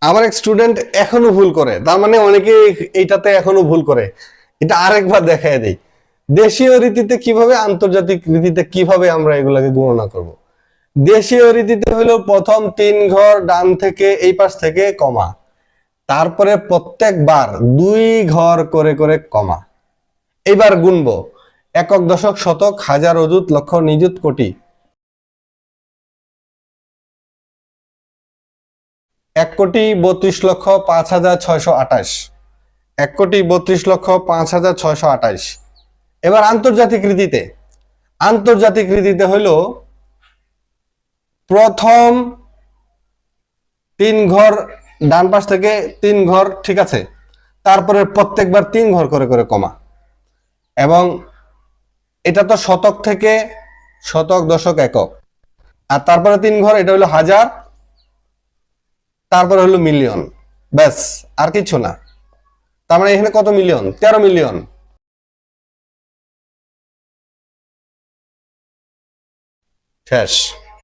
আমার এক স্টুডেন্ট এখনো ভুল করে, তার মানে অনেকে এইটাতে এখনো ভুল করে। এটা আরেকবার দেখায় দেই, দেশীয় রীতিতে কিভাবে, আন্তর্জাতিক রীতিতে কিভাবে আমরা এগুলাকে গণনা করব। দেশীয় রীতিতে হলো প্রথম 3 ঘর ডান থেকে এই পাশ থেকে কমা, তারপরে প্রত্যেকবার 2 ঘর করে করে কমা। এইবার গুনবো, একক, দশক, শতক, হাজার, অযুত, লক্ষ, নিযুত, কোটি। 1,32,05,628, 1,32,05,628। এবার আন্তর্জাতিক রীতিতে, আন্তর্জাতিক রীতিতে হলো প্রথম 3 ঘর ডান পাশ থেকে 3 ঘর, ঠিক আছে, তারপরে প্রত্যেকবার 3 ঘর করে করে কমা। এবং এটা তো শতক থেকে, শতক, দশক, একক, আর তারপরে 3 ঘর, এটা হলো হাজার, তারপরে হলো মিলিয়ন। ব্যাস, আর কিছু না। তার মানে এখানে কত মিলিয়ন? 13 মিলিয়ন। শেষ।